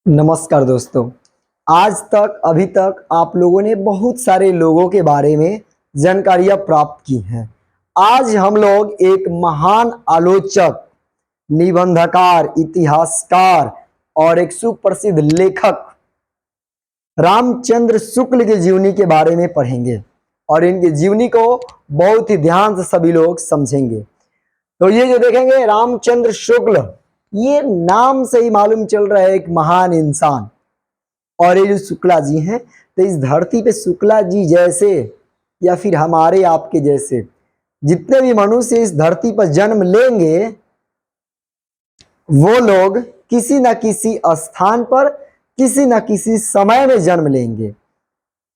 नमस्कार दोस्तों। आज तक अभी तक आप लोगों ने बहुत सारे लोगों के बारे में जानकारियां प्राप्त की हैं। आज हम लोग एक महान आलोचक, निबंधकार, इतिहासकार और एक सुप्रसिद्ध लेखक रामचंद्र शुक्ल की जीवनी के बारे में पढ़ेंगे और इनकी जीवनी को बहुत ही ध्यान से सभी लोग समझेंगे। तो ये जो देखेंगे रामचंद्र शुक्ल, ये नाम से ही मालूम चल रहा है एक महान इंसान। और ये जो शुक्ला जी हैं, तो इस धरती पे शुक्ला जी जैसे या फिर हमारे आपके जैसे जितने भी मनुष्य इस धरती पर जन्म लेंगे, वो लोग किसी न किसी स्थान पर किसी न किसी समय में जन्म लेंगे।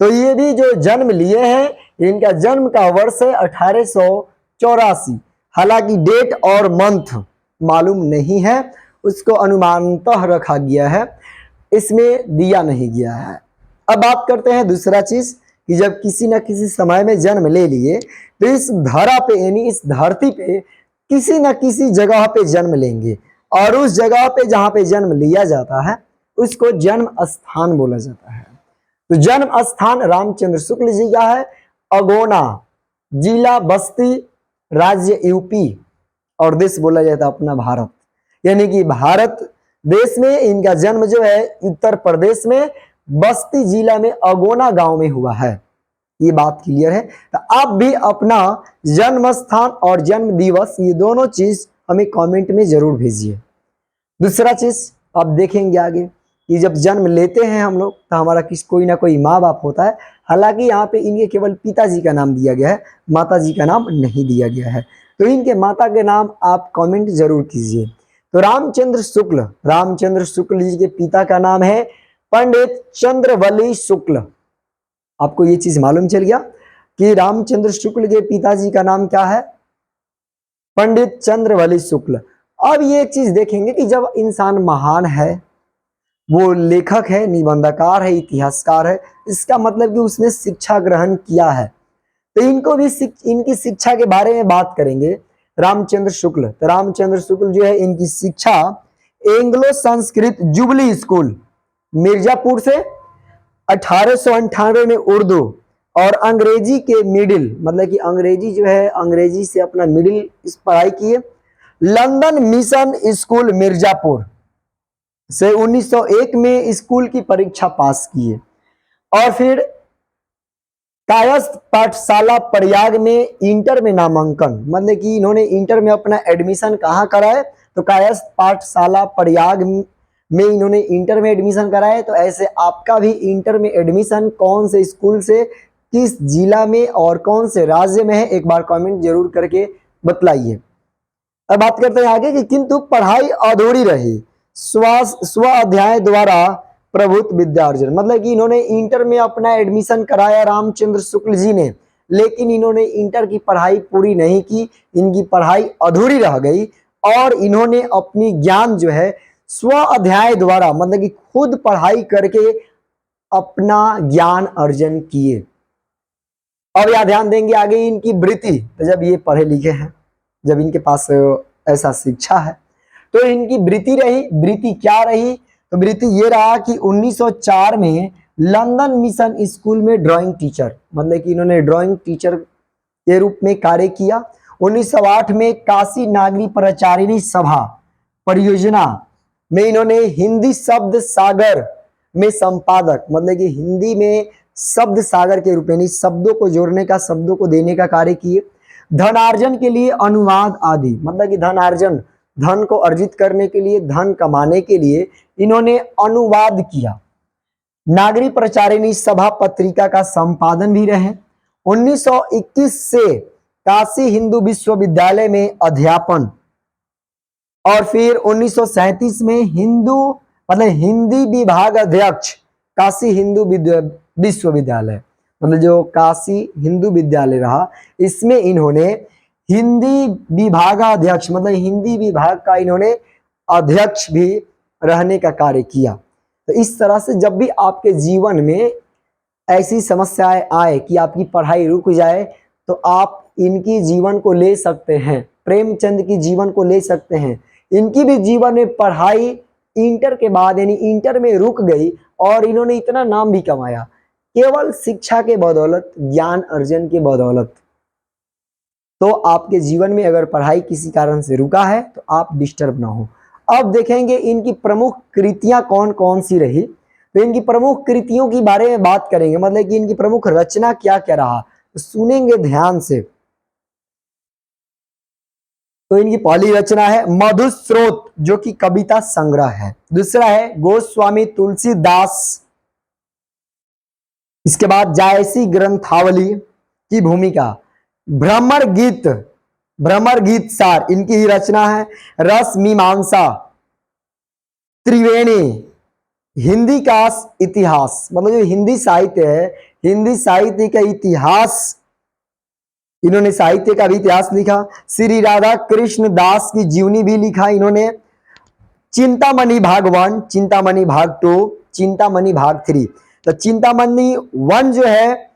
तो ये भी जो जन्म लिए हैं, इनका जन्म का वर्ष है 1884। हालांकि डेट और मंथ मालूम नहीं है, उसको अनुमानतः रखा गया है, इसमें दिया नहीं गया है। अब बात करते हैं दूसरा चीज कि जब किसी न किसी समय में जन्म ले लिए तो इस धरा पे यानी इस धरती पे किसी न किसी जगह पे जन्म लेंगे और उस जगह पे जहां पे जन्म लिया जाता है उसको जन्म स्थान बोला जाता है। तो जन्म स्थान रामचंद्र शुक्ल जी का है अगोना, जिला बस्ती, राज्य यूपी और देश बोला जाता है अपना भारत। यानी कि भारत देश में इनका जन्म जो है उत्तर प्रदेश में बस्ती जिला में अगोना गांव में हुआ है। ये बात क्लियर है। तो आप भी अपना जन्म स्थान और जन्म दिवस ये दोनों चीज हमें कमेंट में जरूर भेजिए। दूसरा चीज आप देखेंगे आगे कि जब जन्म लेते हैं हम लोग तो हमारा कोई ना कोई माँ बाप होता है। हालांकि यहाँ पे इनके केवल पिताजी का नाम दिया गया है, माता जी का नाम नहीं दिया गया है। तो इनके माता के नाम आप कमेंट जरूर कीजिए। तो रामचंद्र शुक्ल जी के पिता का नाम है पंडित चंद्रवली शुक्ल। आपको ये चीज मालूम चल गया कि रामचंद्र शुक्ल के पिताजी का नाम क्या है? पंडित चंद्रवली शुक्ल। अब ये चीज देखेंगे कि जब इंसान महान है, वो लेखक है, निबंधकार है, इतिहासकार है, इसका मतलब कि उसने शिक्षा ग्रहण किया है। तो इनको भी इनकी शिक्षा के बारे में बात करेंगे। रामचंद्र शुक्ल, तो रामचंद्र शुक्ल जो है इनकी शिक्षा Anglo Sanskrit jubilee school Mirzapur से 1898 में उर्दू और अंग्रेजी के मिडिल, मतलब कि अंग्रेजी जो है अंग्रेजी से अपना मिडिल इस पढ़ाई किए। लंदन मिशन स्कूल मिर्जापुर से 1901 में स्कूल की परीक्षा पास किए और फिर कायस्थ पाठशाला प्रयाग में इंटर में नामांकन, मतलब कि इन्होंने इंटर में अपना एडमिशन कहाँ कराए तो कायस्थ पाठशाला प्रयाग में इन्होंने इंटर में एडमिशन कराए। तो ऐसे आपका भी इंटर में एडमिशन कौन से स्कूल से, किस जिला में और कौन से राज्य में है, एक बार कमेंट जरूर करके बतलाइए। अब बात करते हैं आगे कि किंतु पढ़ाई अधूरी रही, स्व अध्याय द्वारा प्रभुत्व विद्यार्जन, मतलब कि इन्होंने इंटर में अपना एडमिशन कराया रामचंद्र शुक्ल जी ने, लेकिन इन्होंने इंटर की पढ़ाई पूरी नहीं की, इनकी पढ़ाई अधूरी रह गई और इन्होंने अपनी ज्ञान जो है स्व अध्याय द्वारा, मतलब कि खुद पढ़ाई करके अपना ज्ञान अर्जन किए। अब यह ध्यान देंगे आगे इनकी वृत्ति, तो जब ये पढ़े लिखे हैं, जब इनके पास ऐसा शिक्षा है तो इनकी वृत्ति रही। वृत्ति क्या रही? तो वृत्ति ये रहा कि 1904 में लंदन मिशन स्कूल में ड्राइंग टीचर, मतलब कि इन्होंने ड्राइंग टीचर के रूप में कार्य किया। 1908 में काशी नागरी प्रचारिणी सभा परियोजना में इन्होंने हिंदी शब्द सागर में संपादक, मतलब कि हिंदी में शब्द सागर के रूप में शब्दों को जोड़ने का, शब्दों को देने का कार्य किए। धनार्जन के लिए अनुवाद आदि, मतलब कि धनार्जन, धन को अर्जित करने के लिए, धन कमाने के लिए इन्होंने अनुवाद किया। नागरी प्रचारिणी सभा पत्रिका का संपादन भी रहे। 1921 से काशी हिंदू विश्वविद्यालय में अध्यापन और फिर 1937 में हिंदी विभाग अध्यक्ष काशी हिंदू विश्वविद्यालय, मतलब जो काशी हिंदू विद्यालय रहा, इसमें इन्होंने हिंदी विभागाध्यक्ष, मतलब हिंदी विभाग का इन्होंने अध्यक्ष भी रहने का कार्य किया। तो इस तरह से जब भी आपके जीवन में ऐसी समस्याएं आए कि आपकी पढ़ाई रुक जाए तो आप इनकी जीवन को ले सकते हैं, प्रेमचंद की जीवन को ले सकते हैं। इनकी भी जीवन में पढ़ाई इंटर के बाद यानी इंटर में रुक गई और इन्होंने इतना नाम भी कमाया केवल शिक्षा के बदौलत, ज्ञान अर्जन के बदौलत। तो आपके जीवन में अगर पढ़ाई किसी कारण से रुका है तो आप डिस्टर्ब ना हो। अब देखेंगे इनकी प्रमुख कृतियां कौन कौन सी रही। तो इनकी प्रमुख कृतियों के बारे में बात करेंगे, मतलब कि इनकी प्रमुख रचना क्या क्या रहा, तो सुनेंगे ध्यान से। तो इनकी पहली रचना है मधुस्रोत, जो कि कविता संग्रह है। दूसरा है गोस्वामी तुलसीदास। इसके बाद जायसी ग्रंथावली की भूमिका, भ्रमर गीत, भ्रमर गीत सार इनकी ही रचना है। रस मीमांसा, त्रिवेणी, हिंदी का इतिहास, मतलब जो हिंदी साहित्य है, हिंदी साहित्य का इतिहास, इन्होंने साहित्य का भी इतिहास लिखा। श्री राधा कृष्ण दास की जीवनी भी लिखा इन्होंने। चिंतामणि भाग 1, चिंतामणि भाग 2, चिंतामणि भाग 3। तो चिंतामणि 1 जो है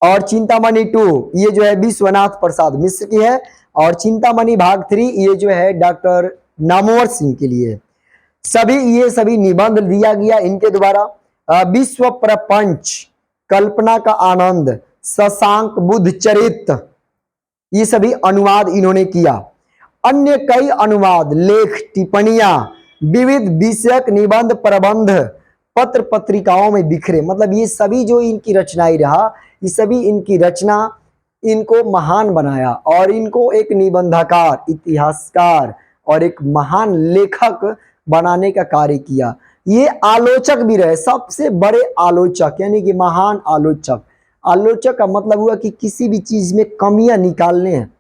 और चिंतामणि 2 ये जो है विश्वनाथ प्रसाद मिश्र की है, और चिंतामणि भाग 3 ये जो है डॉक्टर नामवर सिंह के लिए। ये सभी निबंध दिया गया इनके द्वारा। विश्व प्रपंच, कल्पना का आनंद, शशांक बुद्ध चरित, ये सभी अनुवाद इन्होंने किया। अन्य कई अनुवाद, लेख, टिप्पणियां, विविध विषयक निबंध, प्रबंध पत्र पत्रिकाओं में बिखरे। मतलब ये सभी जो इनकी रचनाएं रहा, ये सभी इनकी रचना इनको महान बनाया और इनको एक निबंधकार, इतिहासकार और एक महान लेखक बनाने का कार्य किया। ये आलोचक भी रहे, सबसे बड़े आलोचक, यानी कि महान आलोचक। आलोचक का मतलब हुआ कि किसी भी चीज में कमियां निकालने हैं,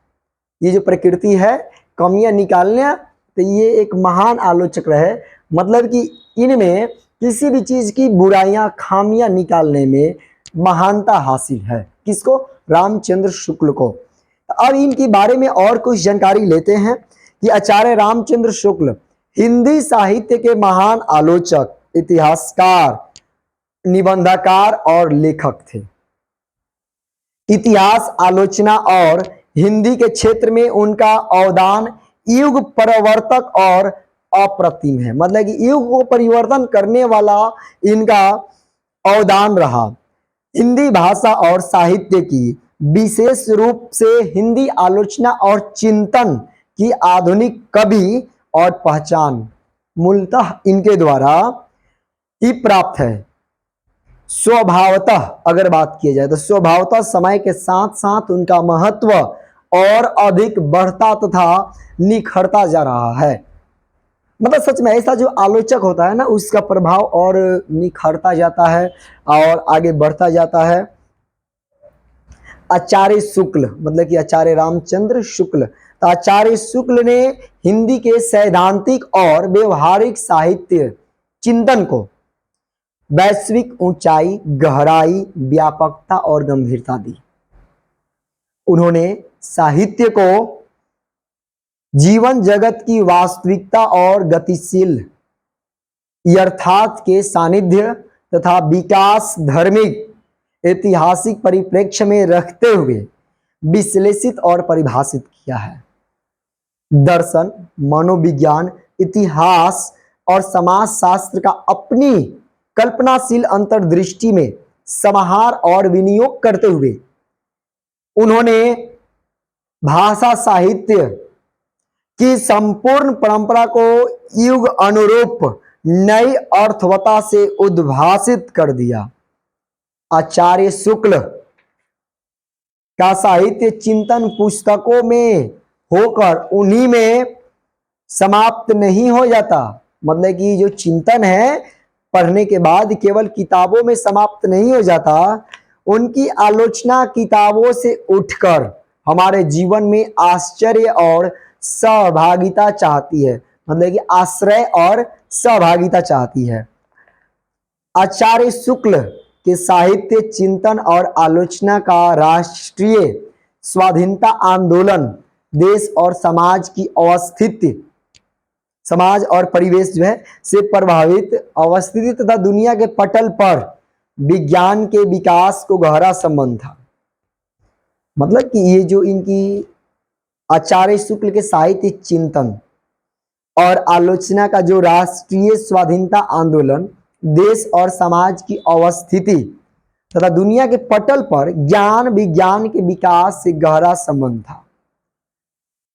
ये जो प्रकृति है कमियां निकालने हैं, तो ये एक महान आलोचक रहे। मतलब कि इनमें किसी भी चीज की बुराइयां, खामियां निकालने में महानता हासिल है। किसको? रामचंद्र शुक्ल को। अब इनके बारे में और कुछ जानकारी लेते हैं कि आचार्य रामचंद्र शुक्ल हिंदी साहित्य के महान आलोचक, इतिहासकार, निबंधकार और लेखक थे। इतिहास, आलोचना और हिंदी के क्षेत्र में उनका अवदान युग परिवर्तक और अप्रतिम है। मतलब कि युग को परिवर्तन करने वाला इनका अवदान रहा। हिंदी भाषा और साहित्य की, विशेष रूप से हिंदी आलोचना और चिंतन की आधुनिक कवि और पहचान मूलतः इनके द्वारा ही प्राप्त है। स्वभावतः अगर बात की जाए तो स्वभावतः समय के साथ साथ उनका महत्व और अधिक बढ़ता तथा निखरता जा रहा है। मतलब सच में ऐसा जो आलोचक होता है ना, उसका प्रभाव और निखरता जाता है और आगे बढ़ता जाता है। आचार्य शुक्ल, मतलब कि आचार्य रामचंद्र शुक्ल, तो आचार्य शुक्ल ने हिंदी के सैद्धांतिक और व्यवहारिक साहित्य चिंतन को वैश्विक ऊंचाई, गहराई, व्यापकता और गंभीरता दी। उन्होंने साहित्य को जीवन जगत की वास्तविकता और गतिशील यथार्थ के सानिध्य तथा विकास, धार्मिक, ऐतिहासिक परिप्रेक्ष्य में रखते हुए विश्लेषित और परिभाषित किया है। दर्शन, मनोविज्ञान, इतिहास और समाज शास्त्र का अपनी कल्पनाशील अंतर्दृष्टि में समाहार और विनियोग करते हुए उन्होंने भाषा साहित्य की संपूर्ण परंपरा को युग अनुरूप नई अर्थवता से उद्भासित कर दिया। आचार्य शुक्ल का साहित्य चिंतन पुस्तकों में होकर उन्हीं में समाप्त नहीं हो जाता। मतलब कि जो चिंतन है पढ़ने के बाद केवल किताबों में समाप्त नहीं हो जाता, उनकी आलोचना किताबों से उठकर हमारे जीवन में आश्चर्य और सहभागिता चाहती है। मतलब कि आश्रय और सहभागिता चाहती है। आचार्य शुक्ल के साहित्य चिंतन और आलोचना का राष्ट्रीय स्वाधीनता आंदोलन, देश और समाज की अवस्थिति, समाज और परिवेश जो है से प्रभावित अवस्थिति तथा दुनिया के पटल पर विज्ञान के विकास को गहरा संबंध था। मतलब कि ये जो इनकी आचार्य शुक्ल के साहित्य चिंतन और आलोचना का जो राष्ट्रीय स्वाधीनता आंदोलन देश और समाज की अवस्थिति तथा दुनिया के पटल पर ज्ञान विज्ञान के विकास से गहरा संबंध था।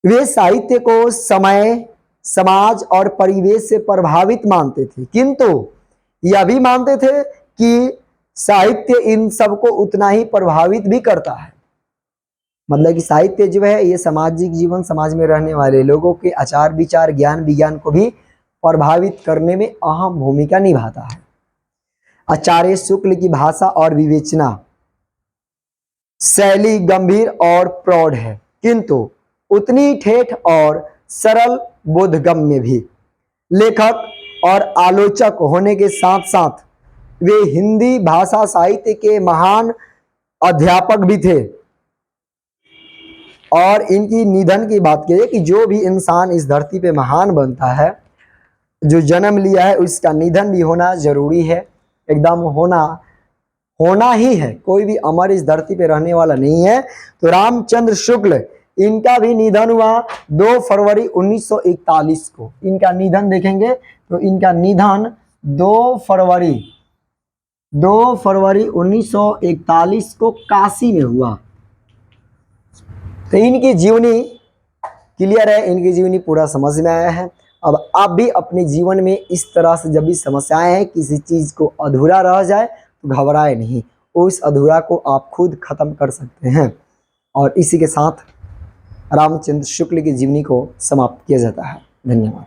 वे साहित्य को समय, समाज और परिवेश से प्रभावित मानते थे, किंतु यह भी मानते थे कि साहित्य इन सबको उतना ही प्रभावित भी करता है। मतलब कि साहित्य जो है ये सामाजिक जीवन, समाज में रहने वाले लोगों के आचार विचार, ज्ञान विज्ञान को भी प्रभावित करने में अहम भूमिका निभाता है। आचार्य शुक्ल की भाषा और विवेचना शैली गंभीर और प्रौढ़ है, किंतु उतनी ठेठ और सरल बोधगम्य भी। लेखक और आलोचक होने के साथ साथ वे हिंदी भाषा साहित्य के महान अध्यापक भी थे। और इनकी निधन की बात करें कि जो भी इंसान इस धरती पे महान बनता है, जो जन्म लिया है, उसका निधन भी होना जरूरी है, एकदम होना ही है। कोई भी अमर इस धरती पे रहने वाला नहीं है। तो रामचंद्र शुक्ल, इनका भी निधन हुआ 2 फरवरी 1941 को। इनका निधन देखेंगे तो इनका निधन 2 फरवरी 1941 को काशी में हुआ। तो इनकी जीवनी क्लियर है, इनकी जीवनी पूरा समझ में आया है। अब आप भी अपने जीवन में इस तरह से जब भी समस्याएं हैं, किसी चीज को अधूरा रह जाए तो घबराए नहीं, उस अधूरा को आप खुद खत्म कर सकते हैं। और इसी के साथ रामचंद्र शुक्ल की जीवनी को समाप्त किया जाता है। धन्यवाद।